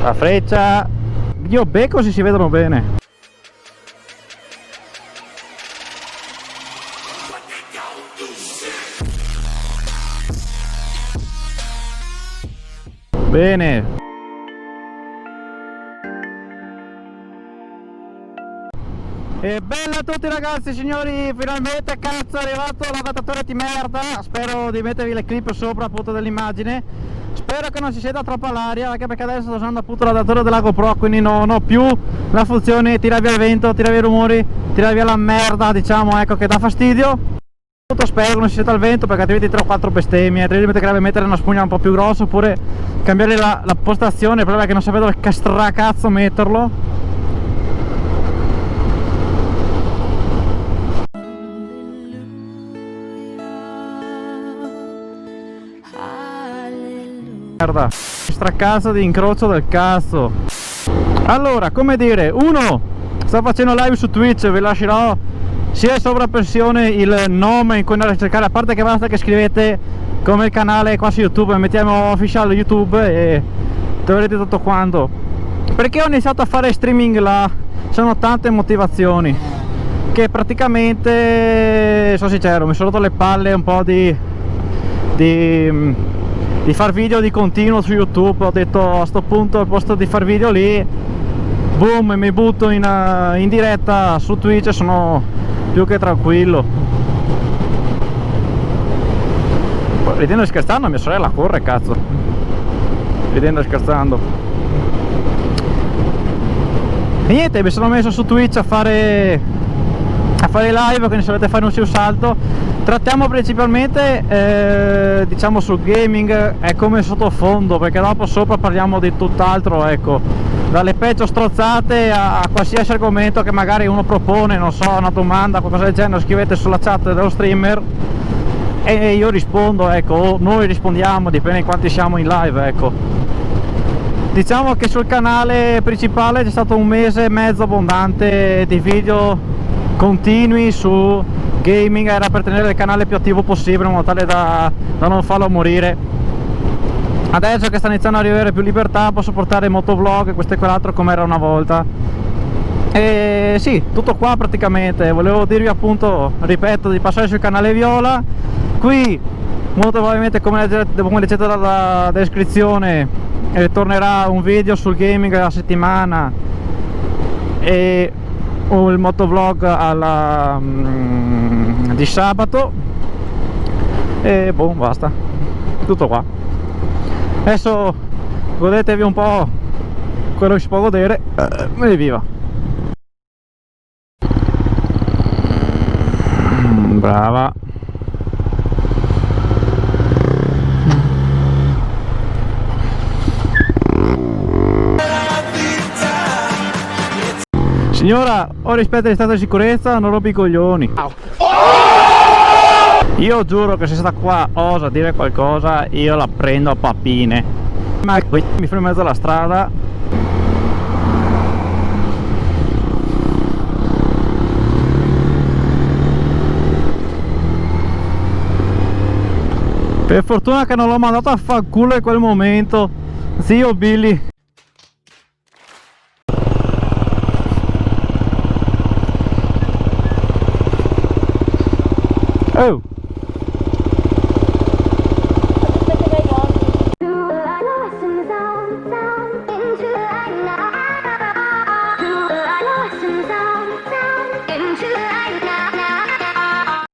La freccia. Io becco se si vedono bene. Bene. E bella a tutti ragazzi, signori, finalmente cazzo è arrivato l'adattatore di merda. Spero di mettervi le clip sopra appunto dell'immagine. Spero che non si senta troppo l'aria, anche perché adesso sto usando appunto l'adattatore della GoPro, quindi non ho più la funzione tira via il vento, tira via i rumori, tira via la merda, diciamo, ecco, che dà fastidio. Spero che non si senta il vento, perché altrimenti 3 o 4 bestemmie, altrimenti dovrebbe mettere una spugna un po' più grossa oppure cambiare la postazione. Il problema è che non sapevo dove castracazzo metterlo. Merda, stracazzo di incrocio del cazzo. Allora, come dire, uno, sto facendo live su Twitch, vi lascerò sia in sovrappressione il nome in cui andare a cercare, a parte che basta che scrivete come il canale qua su YouTube, mettiamo official YouTube e troverete tutto quanto. Perché ho iniziato a fare streaming là? Sono tante motivazioni, che praticamente, sono sincero, mi sono rotto le palle un po' di far video di continuo su YouTube. Ho detto, a sto punto, al posto di far video lì, boom, mi butto in diretta su Twitch, sono più che tranquillo. Ridendo e scherzando, mia sorella corre, cazzo. Ridendo e scherzando. E niente, mi sono messo su Twitch a fare live, quindi se volete fare un salto. Trattiamo principalmente diciamo sul gaming, è come sottofondo, perché dopo sopra parliamo di tutt'altro, ecco, dalle peggio strozzate a qualsiasi argomento che magari uno propone, non so, una domanda, qualcosa del genere, scrivete sulla chat dello streamer e io rispondo, ecco, o noi rispondiamo, dipende di quanti siamo in live, ecco. Diciamo che sul canale principale c'è stato un mese e mezzo abbondante di video continui su gaming, era per tenere il canale più attivo possibile in modo tale da non farlo morire. Adesso che sta iniziando ad arrivare più libertà, posso portare motovlog, questo e quell'altro come era una volta. E sì, tutto qua praticamente. Volevo dirvi appunto, ripeto, di passare sul canale Viola. Qui molto probabilmente, come leggete dalla descrizione, tornerà un video sul gaming alla settimana e il motovlog di sabato. E boh, basta, tutto qua. Adesso godetevi un po' quello che si può godere e viva. Brava. Signora, ho rispetto di stato di sicurezza, non rompi i coglioni. Io giuro che se sta qua osa dire qualcosa, io la prendo a papine. Ma qui mi fermo in mezzo alla strada. Per fortuna che non l'ho mandato a fanculo in quel momento, zio Billy. Oh! Into